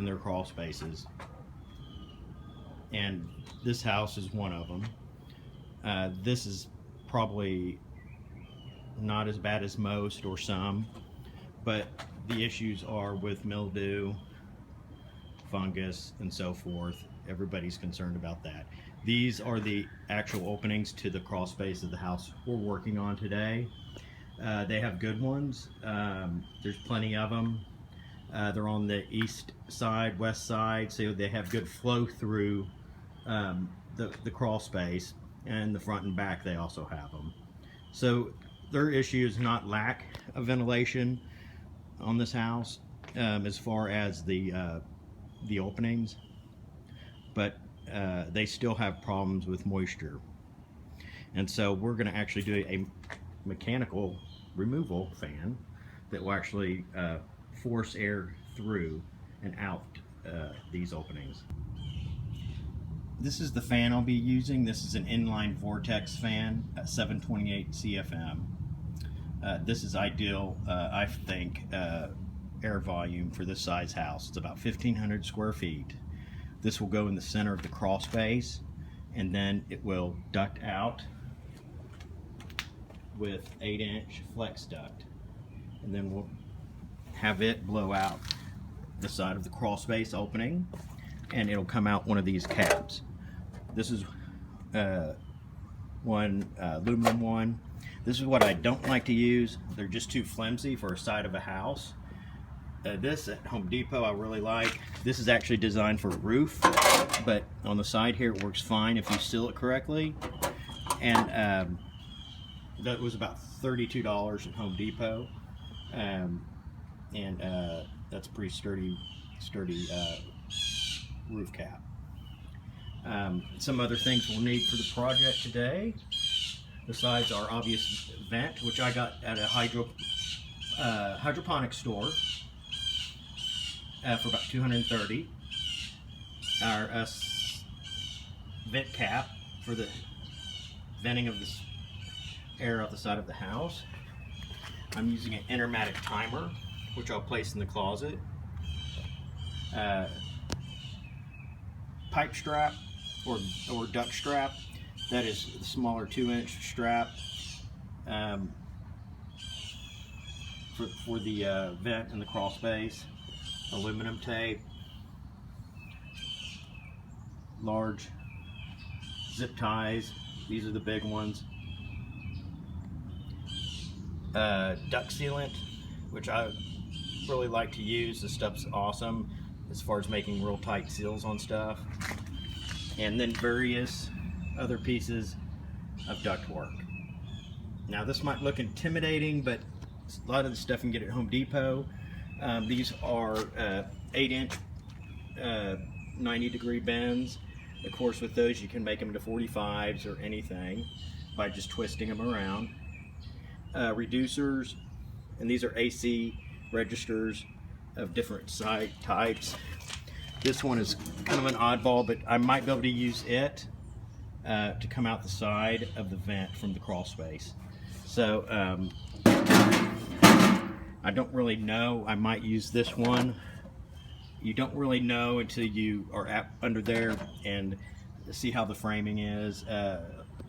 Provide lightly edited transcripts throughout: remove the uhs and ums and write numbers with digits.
in their crawl spaces. And this house is one of them. This is probably not as bad as most or some, but the issues are with mildew, fungus, and so forth. Everybody's concerned about that. These are the actual openings to the crawl space of the house we're working on today. They have good ones. There's plenty of them. They're on the east side, west side, so they have good flow through the crawl space, and the front and back they also have them. So their issue is not lack of ventilation on this house as far as the openings, but they still have problems with moisture. And so we're going to actually do a mechanical removal fan that will actually force air through and out these openings. This is the fan I'll be using. This is an inline vortex fan at 728 CFM. This is ideal, I think, air volume for this size house. It's about 1,500 square feet. This will go in the center of the crawl space, and then it will duct out with 8-inch flex duct, and then we'll have it blow out the side of the crawl space opening, and it'll come out one of these caps. This is one aluminum one. This is what I don't like to use. They're just too flimsy for a side of a house. This at Home Depot I really like. This is actually designed for a roof, but on the side here it works fine if you seal it correctly. And that was about $32 at Home Depot, and that's a pretty sturdy roof cap. Some other things we'll need for the project today, besides our obvious vent, which I got at a hydroponic store for about $230. Our vent cap for the venting of this air out the side of the house. I'm using an intermatic timer, which I'll place in the closet. Pipe strap or duct strap. That is the smaller 2-inch strap for the vent in the crawl space. Aluminum tape. Large zip ties. These are the big ones. Duct sealant, which I really like to use. This stuff's awesome as far as making real tight seals on stuff. And then various other pieces of duct work. Now this might look intimidating, but a lot of the stuff you can get at Home Depot. These are 8-inch 90-degree bends. Of course, with those you can make them to 45s or anything by just twisting them around. Reducers, and these are AC registers of different size types. This one is kind of an oddball, but I might be able to use it to come out the side of the vent from the crawl space. So I don't really know. I might use this one. You don't really know until you are under there and see how the framing is.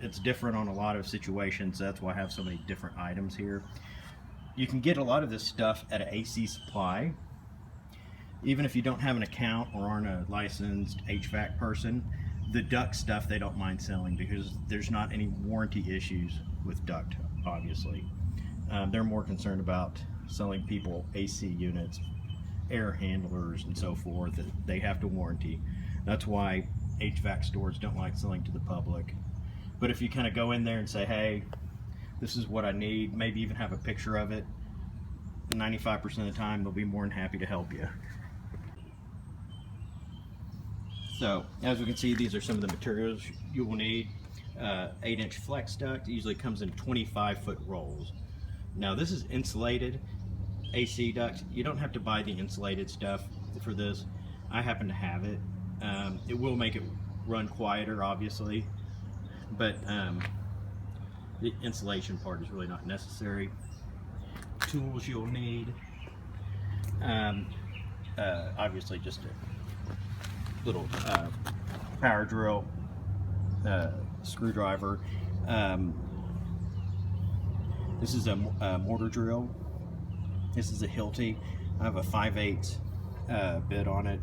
It's different on a lot of situations. That's why I have so many different items here. You can get a lot of this stuff at an AC Supply. Even if you don't have an account or aren't a licensed HVAC person, the duct stuff they don't mind selling because there's not any warranty issues with duct, obviously. They're more concerned about selling people AC units, air handlers, and so forth that they have to warranty. That's why HVAC stores don't like selling to the public. But if you kind of go in there and say, hey, this is what I need, maybe even have a picture of it, 95% of the time they'll be more than happy to help you. So as we can see, these are some of the materials you will need. 8-inch flex duct. It usually comes in 25-foot rolls. Now this is insulated AC duct. You don't have to buy the insulated stuff for this. I happen to have it. It will make it run quieter, obviously, but the insulation part is really not necessary. Tools you'll need. obviously just a little power drill, screwdriver. This is a mortar drill. This is a Hilti. I have a 5/8 bit on it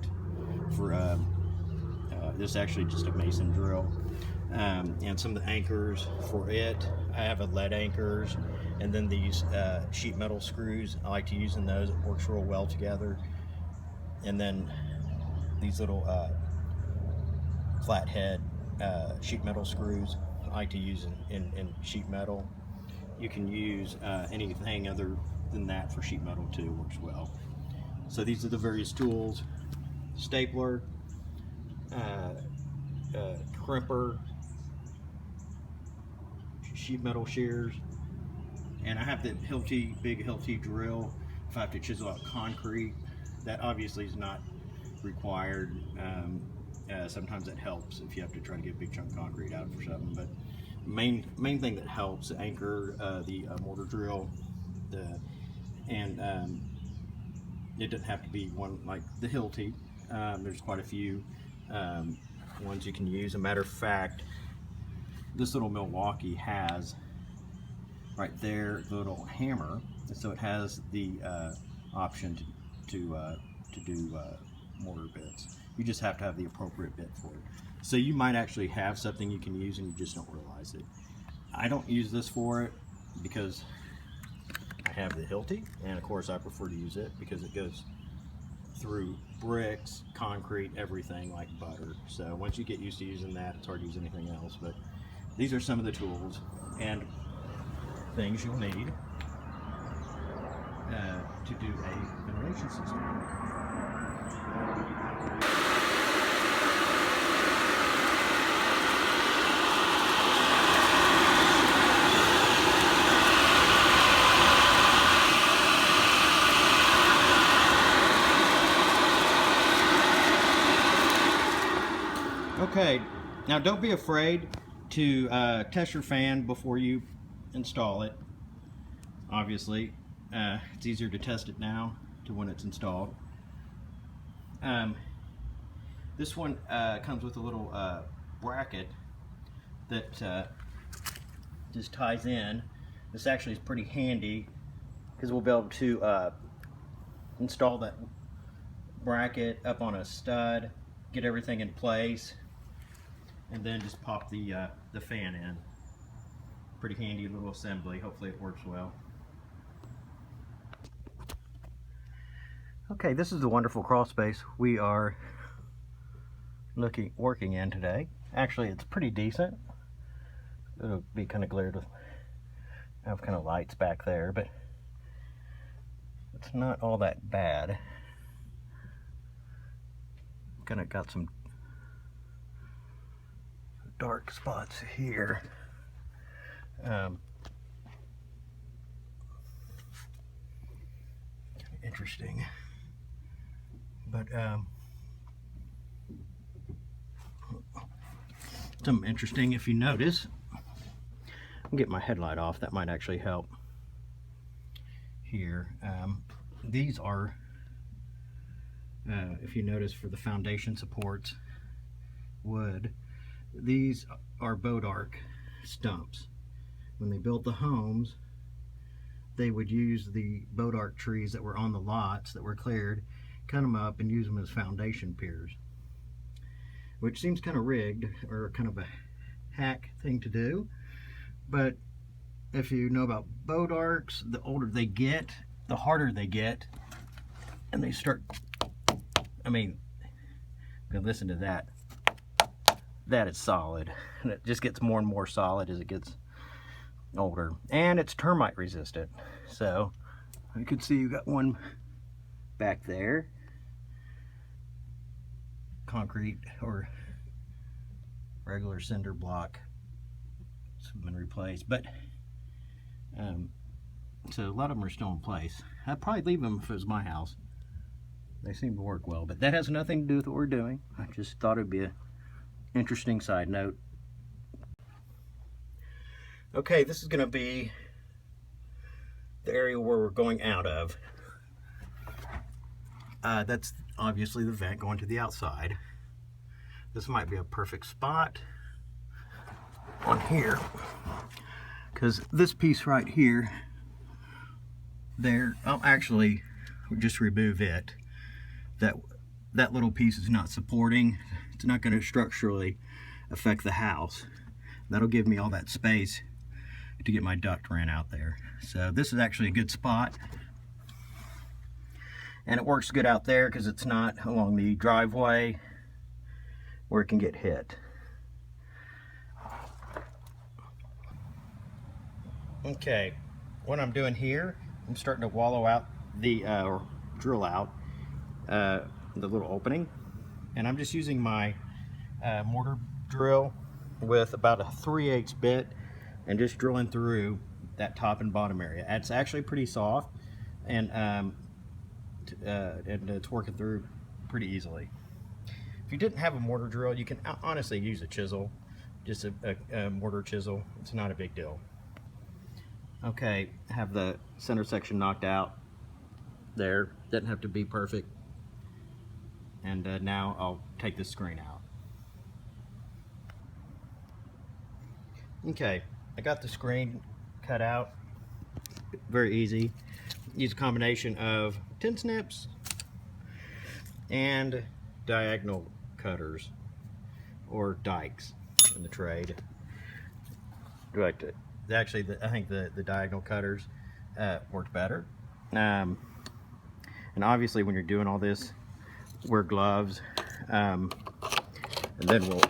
for this is actually just a mason drill. And some of the anchors for it, I have a lead anchors, and then these sheet metal screws. I like to use in those. It works real well together. And then these little flathead sheet metal screws I like to use in sheet metal. You can use anything other than that for sheet metal too, works well. So these are the various tools: stapler, crimper, sheet metal shears, and I have the big Hilti drill if I have to chisel out concrete. That obviously is not required. Sometimes it helps if you have to try to get a big chunk of concrete out for something, but main thing that helps: the anchor, the mortar drill, and it doesn't have to be one like the Hilti. There's quite a few ones you can use. As a matter of fact, this little Milwaukee has right there the little hammer, and so it has the option to do mortar bits. You just have to have the appropriate bit for it. So you might actually have something you can use and you just don't realize it. I don't use this for it because I have the Hilti, and of course I prefer to use it because it goes through bricks, concrete, everything like butter. So once you get used to using that, it's hard to use anything else. But these are some of the tools and things you'll need to do a ventilation system. Okay, now don't be afraid to test your fan before you install it. Obviously, it's easier to test it now to when it's installed. This one comes with a little bracket that just ties in. This actually is pretty handy because we'll be able to install that bracket up on a stud, get everything in place, and then just pop the fan in. Pretty handy little assembly. Hopefully it works well. Okay, this is the wonderful crawl space we are working in today. Actually, it's pretty decent. It'll be kind of glared with, I have kind of lights back there, but it's not all that bad. Kind of got some dark spots here. Kind of interesting, but something interesting, if you notice, I'll get my headlight off, that might actually help here. These are, if you notice, for the foundation supports, wood. These are boat arc stumps. When they built the homes, they would use the boat arc trees that were on the lots that were cleared, cut them up and use them as foundation piers, which seems kind of rigged or kind of a hack thing to do. But if you know about boat arcs, the older they get, the harder they get, and they start, I mean, listen to that. That is solid, and it just gets more and more solid as it gets older, and it's termite resistant. So you can see you got one back there, concrete or regular cinder block. It's been replaced, but so a lot of them are still in place. I'd probably leave them if it was my house. They seem to work well, but that has nothing to do with what we're doing. I just thought it'd be a interesting side note. Okay, this is going to be the area where we're going out of. That's obviously the vent going to the outside. This might be a perfect spot on here, because this piece right here, I'll actually just remove it. That little piece is not supporting. It's not going to structurally affect the house. That'll give me all that space to get my duct ran out there. So this is actually a good spot. And it works good out there because it's not along the driveway where it can get hit. Okay, what I'm doing here, I'm starting to wallow out or drill out the little opening. And I'm just using my mortar drill with about a 3/8 bit and just drilling through that top and bottom area. It's actually pretty soft, and it's working through pretty easily. If you didn't have a mortar drill, you can honestly use a chisel, just a mortar chisel. It's not a big deal. Okay, I have the center section knocked out there. Doesn't have to be perfect. And now I'll take this screen out. Okay, I got the screen cut out. Very easy. Use a combination of tin snips and diagonal cutters, or dikes in the trade. Actually, I think the diagonal cutters work better. And obviously, when you're doing all this, wear gloves, and then we'll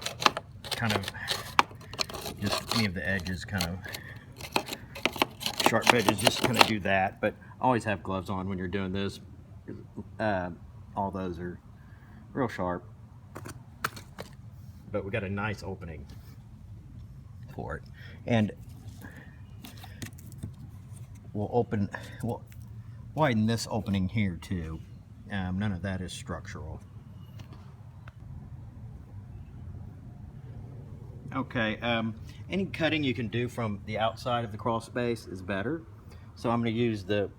kind of just any of the edges, kind of sharp edges, just kind of do that. But always have gloves on when you're doing this. All those are real sharp, but we got a nice opening for it, and we'll widen this opening here too. None of that is structural. Okay, any cutting you can do from the outside of the crawl space is better. So I'm going to use the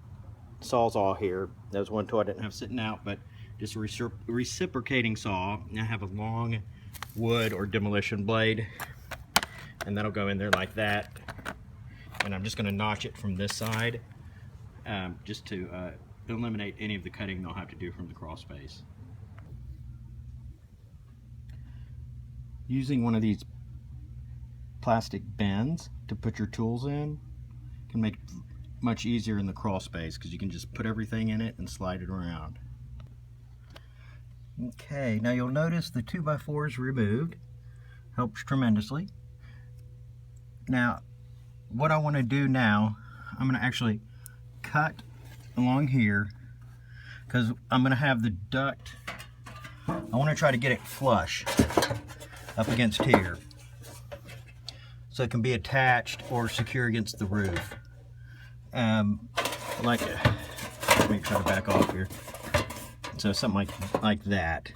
Sawzall here. That was one tool I didn't have sitting out, but just a reciprocating saw. I have a long wood or demolition blade, and that'll go in there like that. And I'm just going to notch it from this side, just to eliminate any of the cutting they'll have to do from the crawl space. Using one of these plastic bins to put your tools in can make it much easier in the crawl space, because you can just put everything in it and slide it around. Okay, now you'll notice the 2x4 is removed. Helps tremendously. Now, what I want to do now, I'm going to actually cut along here, because I'm going to have the duct, I want to try to get it flush up against here, so it can be attached or secure against the roof. Let me try to back off here. So something like that.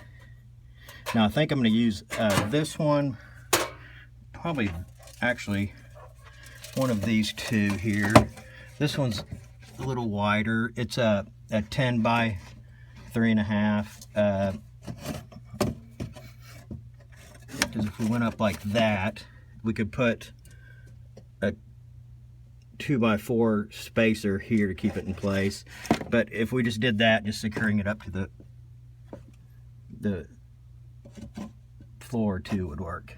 Now I think I'm going to use this one, probably actually one of these two here. This one's a little wider. It's a 10 by 3.5. Because if we went up like that, we could put a 2x4 spacer here to keep it in place. But if we just did that, just securing it up to the floor too would work.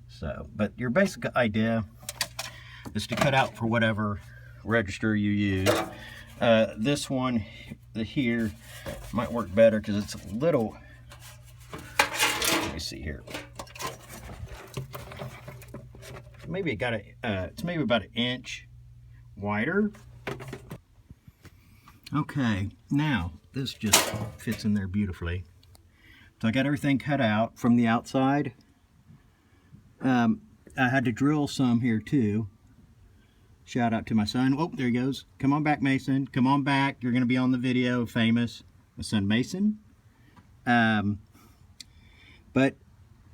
So, but your basic idea is to cut out for whatever register you use. This one here might work better because it's a little, let me see here. Maybe it's maybe about 1 inch wider. Okay, now this just fits in there beautifully. So I got everything cut out from the outside. I had to drill some here too. Shout out to my son. Oh, there he goes. Come on back, Mason. Come on back. You're going to be on the video, famous. My son, Mason. But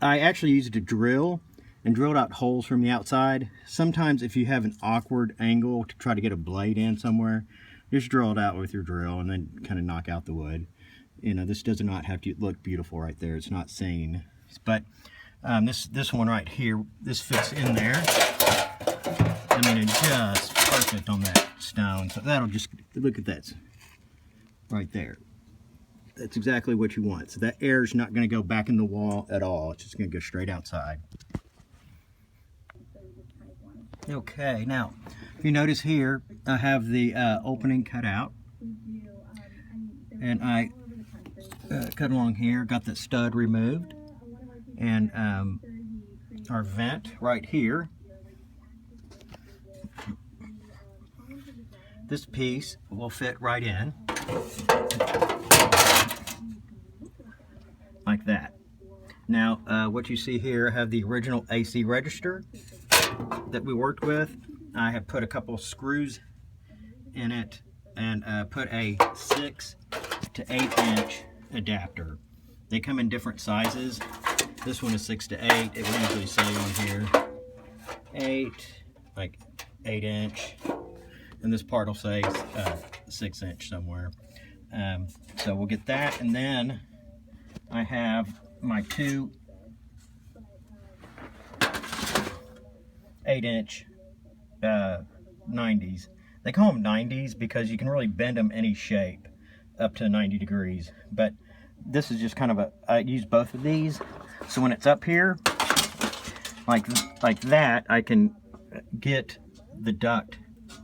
I actually used a drill and drilled out holes from the outside. Sometimes if you have an awkward angle to try to get a blade in somewhere, just drill it out with your drill and then kind of knock out the wood. You know, this does not have to look beautiful right there. It's not saying, but this one right here, this fits in there. I mean, it's just perfect on that stone. So that'll just, look at that right there. That's exactly what you want. So that air is not going to go back in the wall at all. It's just going to go straight outside. Okay, now, if you notice here, I have the opening cut out. And I cut along here, got the stud removed. And our vent right here. This piece will fit right in. Like that. Now, what you see here, I have the original AC register that we worked with. I have put a couple screws in it and put a 6 to 8 inch adapter. They come in different sizes. This one is 6 to 8. It will usually say on here 8, like 8 inch. And this part will say 6 inch somewhere. So we'll get that, and then I have my two 8 inch 90s. They call them 90s because you can really bend them any shape up to 90 degrees. But this is just kind of I use both of these. So when it's up here, like that, I can get the duct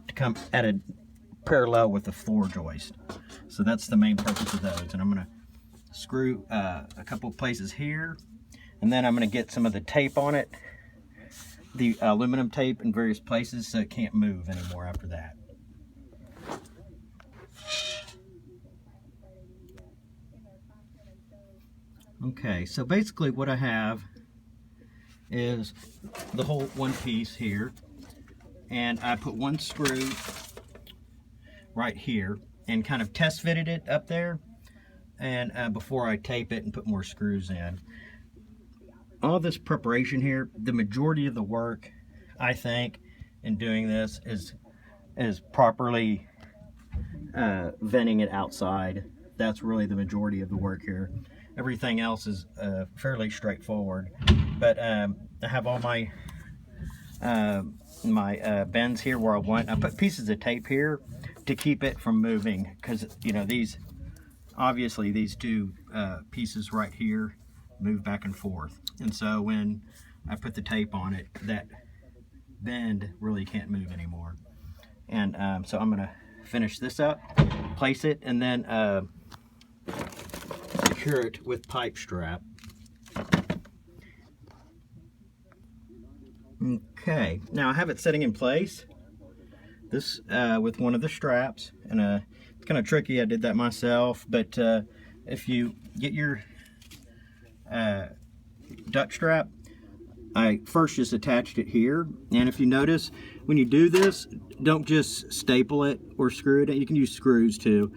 to come at a parallel with the floor joist. So that's the main purpose of those. And I'm gonna screw a couple places here, and then I'm gonna get some of the tape on it, the aluminum tape in various places, so it can't move anymore after that. Okay, so basically what I have is the whole one piece here, and I put one screw right here and kind of test fitted it up there, and before I tape it and put more screws in. All this preparation here, the majority of the work, I think, in doing this is properly venting it outside. That's really the majority of the work here. Everything else is fairly straightforward. But I have all my bends here where I want. I put pieces of tape here to keep it from moving, because you know obviously these two pieces right here move back and forth, and so when I put the tape on it, that bend really can't move anymore. And so I'm gonna finish this up, place it, and then secure it with pipe strap. Okay, now I have it sitting in place. This with one of the straps, and it's kind of tricky. I did that myself, but if you get your duct strap, I first just attached it here, and if you notice, when you do this, don't just staple it or screw it in. You can use screws too.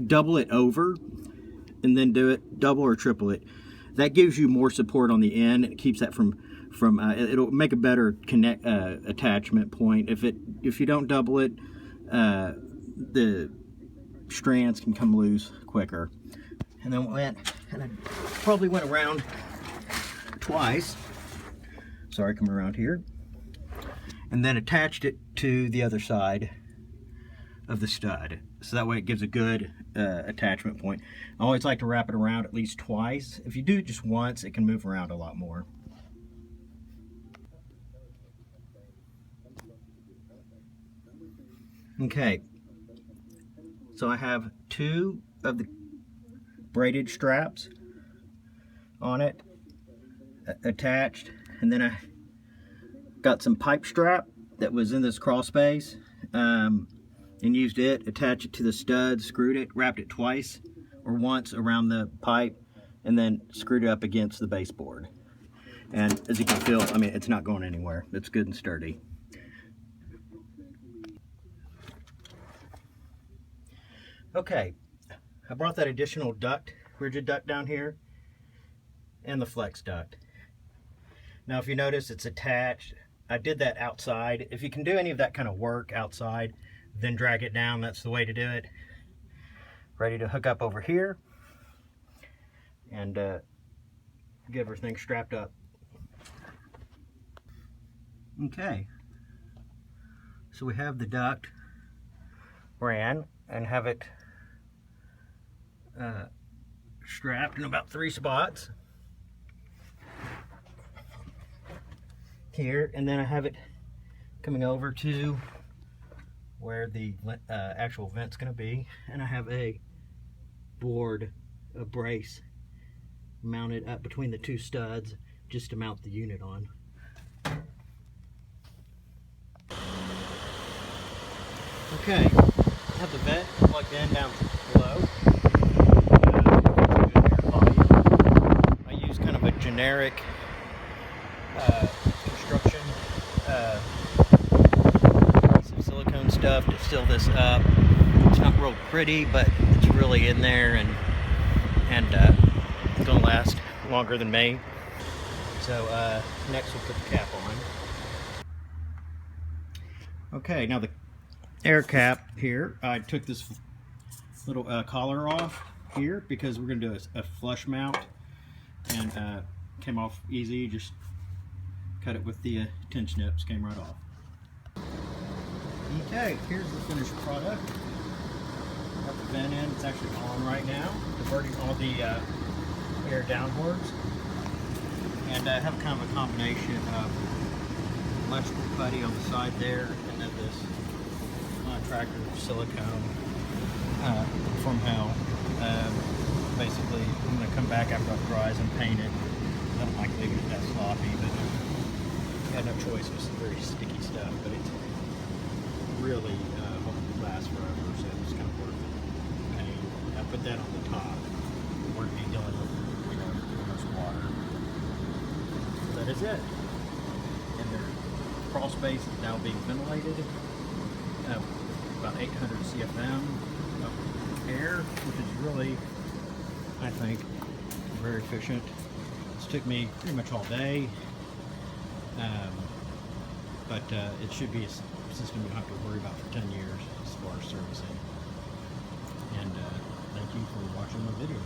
Double it over, and then do it double or triple it. That gives you more support on the end. It keeps that from it'll make a better attachment point. If you don't double it, the strands can come loose quicker. And then I probably went around twice. Sorry, come around here, and then attached it to the other side of the stud, so that way it gives a good attachment point. I always like to wrap it around at least twice. If you do it just once, it can move around a lot more. Okay, so I have two of the braided straps on it attached, and then I got some pipe strap that was in this crawl space, and used it, attached it to the stud, screwed it, wrapped it twice or once around the pipe, and then screwed it up against the baseboard. And as you can feel, I mean, it's not going anywhere. It's good and sturdy. Okay, I brought that additional duct, rigid duct down here, and the flex duct. Now if you notice, it's attached. I did that outside. If you can do any of that kind of work outside, then drag it down. That's the way to do it. Ready to hook up over here. and get everything strapped up. Okay, so we have the duct ran and have it strapped in about 3 spots here, and then I have it coming over to where the actual vent's going to be, and I have a brace mounted up between the 2 studs just to mount the unit on. Okay, I have the vent plugged in down below. I use kind of a generic construction piece of silicone stuff to seal this up. It's not real pretty, but it's really in there, and it's gonna last longer than me. So next we'll put the cap on. Okay, now the air cap here, I took this little collar off here because we're going to do a flush mount, and came off easy. Just cut it with the tin snips, came right off. Okay, here's the finished product. Got the vent in, it's actually on right now, diverting all the air downwards, and I have kind of a combination of electrical putty on the side there, and then this contractor silicone from hell. Basically, I'm going to come back after it dries and paint it. I don't like leaving it that sloppy, but I had no choice. It was very sticky stuff, but it really won't last forever, so it's kind of worth it. And I put that on the top. We won't be dealing with, too much water. So that is it. And their crawl space is now being ventilated. About 800 CFM of air, which is really, I think, very efficient. This took me pretty much all day, but it should be a system you don't have to worry about for 10 years as far as servicing. And thank you for watching the video.